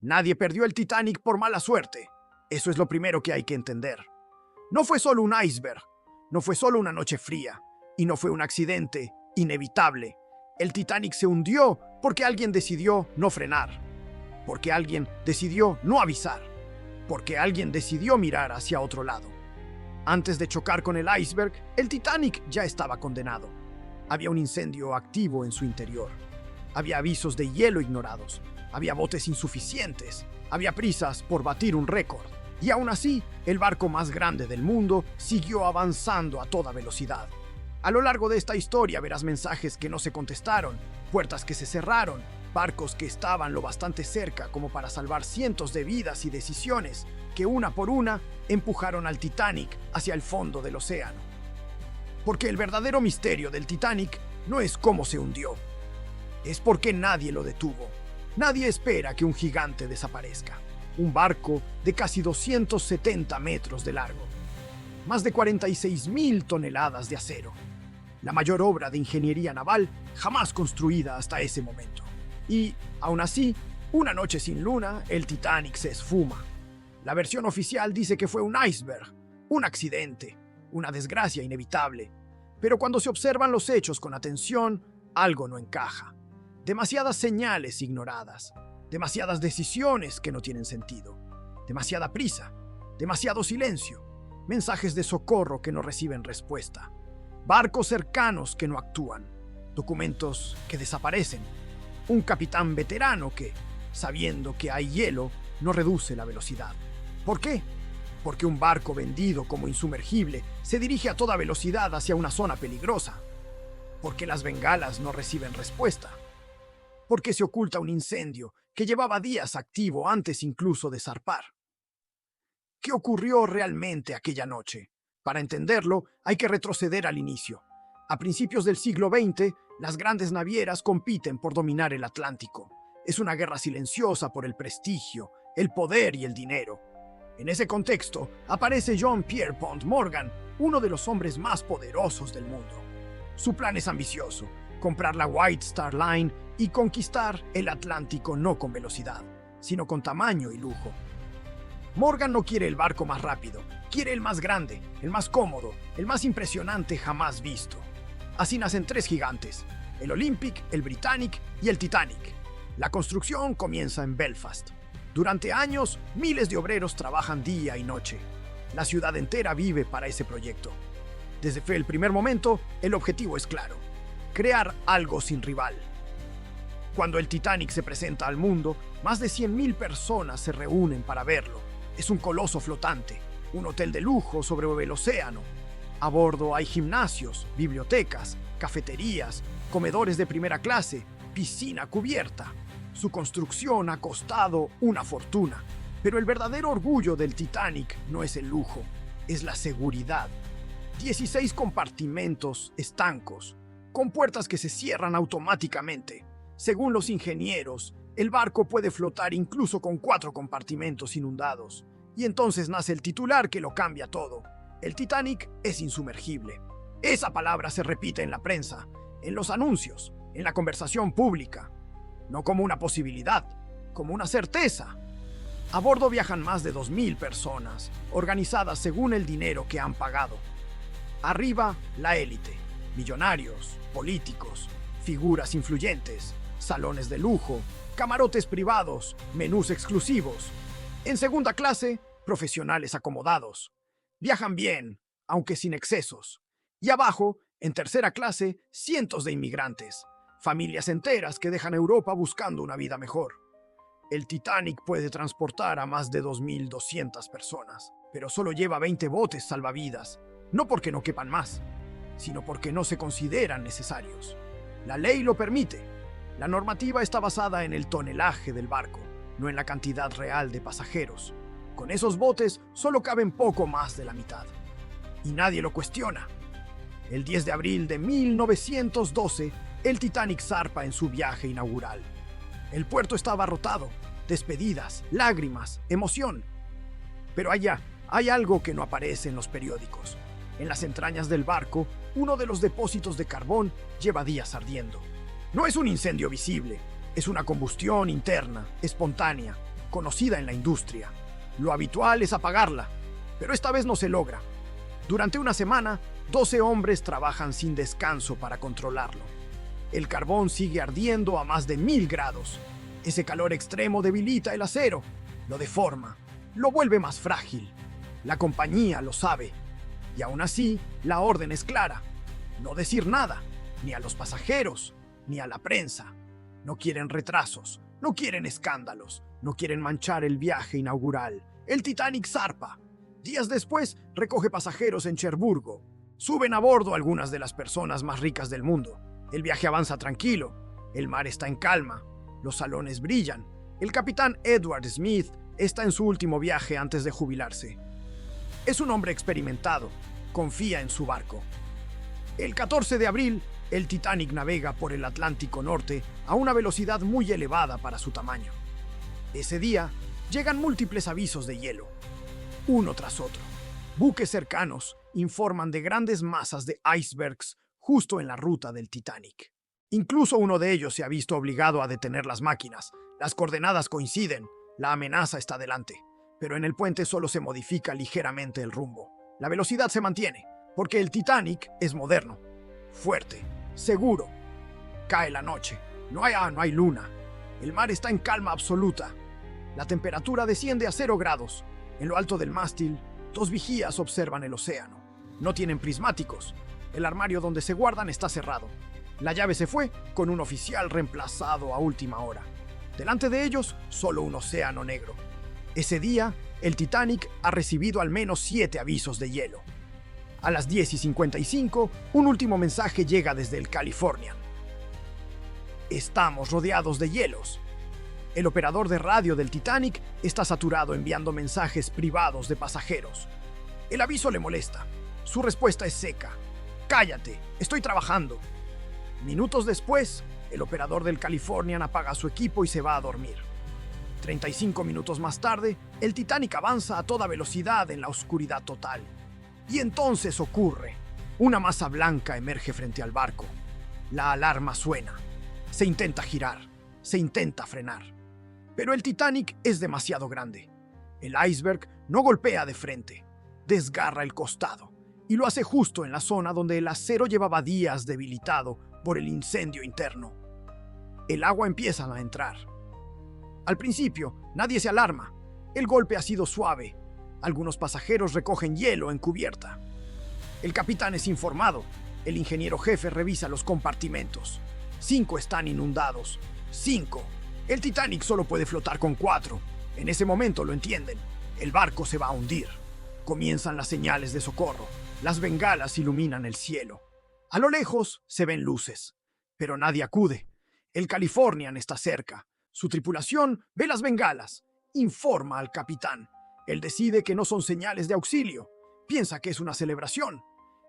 Nadie perdió el Titanic por mala suerte. Eso es lo primero que hay que entender. No fue solo un iceberg, no fue solo una noche fría, y no fue un accidente inevitable. El Titanic se hundió porque alguien decidió no frenar, porque alguien decidió no avisar, porque alguien decidió mirar hacia otro lado. Antes de chocar con el iceberg, el Titanic ya estaba condenado. Había un incendio activo en su interior. Había avisos de hielo ignorados. Había botes insuficientes. Había prisas por batir un récord. Y aún así, el barco más grande del mundo siguió avanzando a toda velocidad. A lo largo de esta historia verás mensajes que no se contestaron, puertas que se cerraron, barcos que estaban lo bastante cerca como para salvar cientos de vidas y decisiones que una por una empujaron al Titanic hacia el fondo del océano. Porque el verdadero misterio del Titanic no es cómo se hundió, es porque nadie lo detuvo. Nadie espera que un gigante desaparezca. Un barco de casi 270 metros de largo, más de 46.000 toneladas de acero, la mayor obra de ingeniería naval jamás construida hasta ese momento. Y, aún así, una noche sin luna, el Titanic se esfuma. La versión oficial dice que fue un iceberg, un accidente, una desgracia inevitable. Pero cuando se observan los hechos con atención, algo no encaja. Demasiadas señales ignoradas, demasiadas decisiones que no tienen sentido, demasiada prisa, demasiado silencio, mensajes de socorro que no reciben respuesta, barcos cercanos que no actúan, documentos que desaparecen, un capitán veterano que, sabiendo que hay hielo, no reduce la velocidad. ¿Por qué? Porque un barco vendido como insumergible se dirige a toda velocidad hacia una zona peligrosa. Porque las bengalas no reciben respuesta. Porque se oculta un incendio que llevaba días activo antes incluso de zarpar. ¿Qué ocurrió realmente aquella noche? Para entenderlo, hay que retroceder al inicio. A principios del siglo XX, las grandes navieras compiten por dominar el Atlántico. Es una guerra silenciosa por el prestigio, el poder y el dinero. En ese contexto, aparece John Pierpont Morgan, uno de los hombres más poderosos del mundo. Su plan es ambicioso: comprar la White Star Line y conquistar el Atlántico no con velocidad, sino con tamaño y lujo. Morgan no quiere el barco más rápido, quiere el más grande, el más cómodo, el más impresionante jamás visto. Así nacen tres gigantes: el Olympic, el Britannic y el Titanic. La construcción comienza en Belfast. Durante años, miles de obreros trabajan día y noche. La ciudad entera vive para ese proyecto. Desde el primer momento, el objetivo es claro: crear algo sin rival. Cuando el Titanic se presenta al mundo, más de 100.000 personas se reúnen para verlo. Es un coloso flotante, un hotel de lujo sobre el océano. A bordo hay gimnasios, bibliotecas, cafeterías, comedores de primera clase, piscina cubierta. Su construcción ha costado una fortuna, pero el verdadero orgullo del Titanic no es el lujo, es la seguridad. 16 compartimentos estancos, con puertas que se cierran automáticamente. Según los ingenieros, el barco puede flotar incluso con 4 compartimentos inundados. Y entonces nace el titular que lo cambia todo: el Titanic es insumergible. Esa palabra se repite en la prensa, en los anuncios, en la conversación pública. No como una posibilidad, como una certeza. A bordo viajan más de 2.000 personas, organizadas según el dinero que han pagado. Arriba, la élite: millonarios, políticos, figuras influyentes, salones de lujo, camarotes privados, menús exclusivos. En segunda clase, profesionales acomodados. Viajan bien, aunque sin excesos. Y abajo, en tercera clase, cientos de inmigrantes, familias enteras que dejan Europa buscando una vida mejor. El Titanic puede transportar a más de 2.200 personas, pero solo lleva 20 botes salvavidas, no porque no quepan más, sino porque no se consideran necesarios. La ley lo permite. La normativa está basada en el tonelaje del barco, no en la cantidad real de pasajeros. Con esos botes solo caben poco más de la mitad. Y nadie lo cuestiona. El 10 de abril de 1912, el Titanic zarpa en su viaje inaugural. El puerto está abarrotado, despedidas, lágrimas, emoción. Pero allá hay algo que no aparece en los periódicos. En las entrañas del barco, uno de los depósitos de carbón lleva días ardiendo. No es un incendio visible, es una combustión interna, espontánea. conocida en la industria. Lo habitual es apagarla, pero esta vez no se logra. Durante una semana, 12 hombres trabajan sin descanso para controlarlo. El carbón sigue ardiendo a más de 1000 grados. Ese calor extremo debilita el acero, lo deforma, lo vuelve más frágil. La compañía lo sabe. Y aún así, la orden es clara. No decir nada, ni a los pasajeros, ni a la prensa. No quieren retrasos, no quieren escándalos, no quieren manchar el viaje inaugural. El Titanic zarpa. Días después, recoge pasajeros en Cherburgo. Suben a bordo algunas de las personas más ricas del mundo. El viaje avanza tranquilo. El mar está en calma. Los salones brillan. El capitán Edward Smith está en su último viaje antes de jubilarse. Es un hombre experimentado. Confía en su barco. El 14 de abril, el Titanic navega por el Atlántico Norte a una velocidad muy elevada para su tamaño. Ese día, llegan múltiples avisos de hielo, uno tras otro. Buques cercanos informan de grandes masas de icebergs justo en la ruta del Titanic. Incluso uno de ellos se ha visto obligado a detener las máquinas. Las coordenadas coinciden, la amenaza está delante, pero en el puente solo se modifica ligeramente el rumbo. La velocidad se mantiene, porque el Titanic es moderno, fuerte, seguro. Cae la noche, no hay luna. El mar está en calma absoluta. La temperatura desciende a 0 grados. En lo alto del mástil, 2 vigías observan el océano. No tienen prismáticos. El armario donde se guardan está cerrado. La llave se fue con un oficial reemplazado a última hora. Delante de ellos, solo un océano negro. Ese día, el Titanic ha recibido al menos 7 avisos de hielo. A las 10:55, un último mensaje llega desde el Californian. Estamos rodeados de hielos. El operador de radio del Titanic está saturado enviando mensajes privados de pasajeros. El aviso le molesta. Su respuesta es seca. Cállate, estoy trabajando. Minutos después, el operador del Californian apaga su equipo y se va a dormir. 35 minutos más tarde, el Titanic avanza a toda velocidad en la oscuridad total. Y entonces ocurre. Una masa blanca emerge frente al barco. La alarma suena. Se intenta girar. Se intenta frenar. Pero el Titanic es demasiado grande. El iceberg no golpea de frente. Desgarra el costado. Y lo hace justo en la zona donde el acero llevaba días debilitado por el incendio interno. El agua empieza a entrar. Al principio, nadie se alarma. El golpe ha sido suave. Algunos pasajeros recogen hielo en cubierta. El capitán es informado. El ingeniero jefe revisa los compartimentos. 5 están inundados. 5. El Titanic solo puede flotar con 4. En ese momento lo entienden. El barco se va a hundir. Comienzan las señales de socorro. Las bengalas iluminan el cielo. A lo lejos se ven luces, pero nadie acude. El Californian está cerca. Su tripulación ve las bengalas. Informa al capitán. Él decide que no son señales de auxilio. Piensa que es una celebración.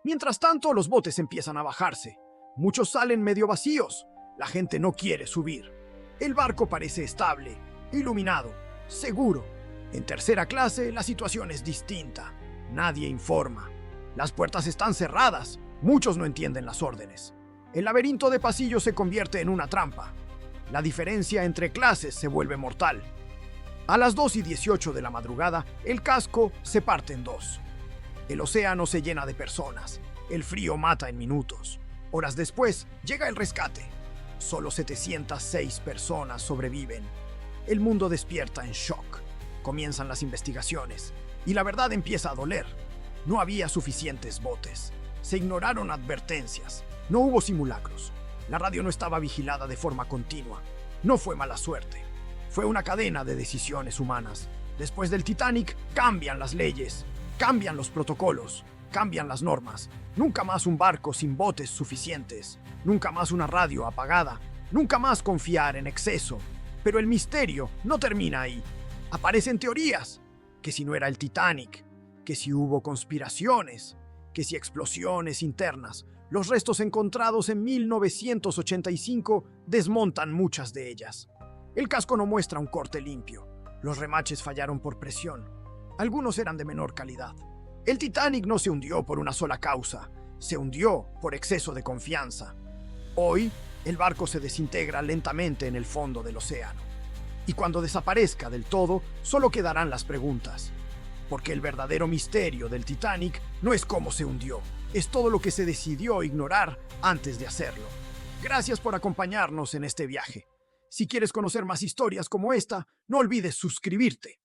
Mientras tanto, los botes empiezan a bajarse. Muchos salen medio vacíos. La gente no quiere subir. El barco parece estable, iluminado, seguro. En tercera clase, la situación es distinta. Nadie informa. Las puertas están cerradas. Muchos no entienden las órdenes. El laberinto de pasillos se convierte en una trampa. La diferencia entre clases se vuelve mortal. A las 2:18 de la madrugada, el casco se parte en 2. El océano se llena de personas. El frío mata en minutos. Horas después, llega el rescate. Solo 706 personas sobreviven. El mundo despierta en shock. Comienzan las investigaciones. Y la verdad empieza a doler. No había suficientes botes. Se ignoraron advertencias. No hubo simulacros. La radio no estaba vigilada de forma continua. No fue mala suerte. Fue una cadena de decisiones humanas. Después del Titanic, cambian las leyes, cambian los protocolos, cambian las normas. Nunca más un barco sin botes suficientes. Nunca más una radio apagada. Nunca más confiar en exceso. Pero el misterio no termina ahí. Aparecen teorías. Que si no era el Titanic, que si hubo conspiraciones, que si explosiones internas. Los restos encontrados en 1985 desmontan muchas de ellas. El casco no muestra un corte limpio. Los remaches fallaron por presión. Algunos eran de menor calidad. El Titanic no se hundió por una sola causa. Se hundió por exceso de confianza. Hoy, el barco se desintegra lentamente en el fondo del océano. Y cuando desaparezca del todo, solo quedarán las preguntas. Porque el verdadero misterio del Titanic no es cómo se hundió, es todo lo que se decidió ignorar antes de hacerlo. Gracias por acompañarnos en este viaje. Si quieres conocer más historias como esta, no olvides suscribirte.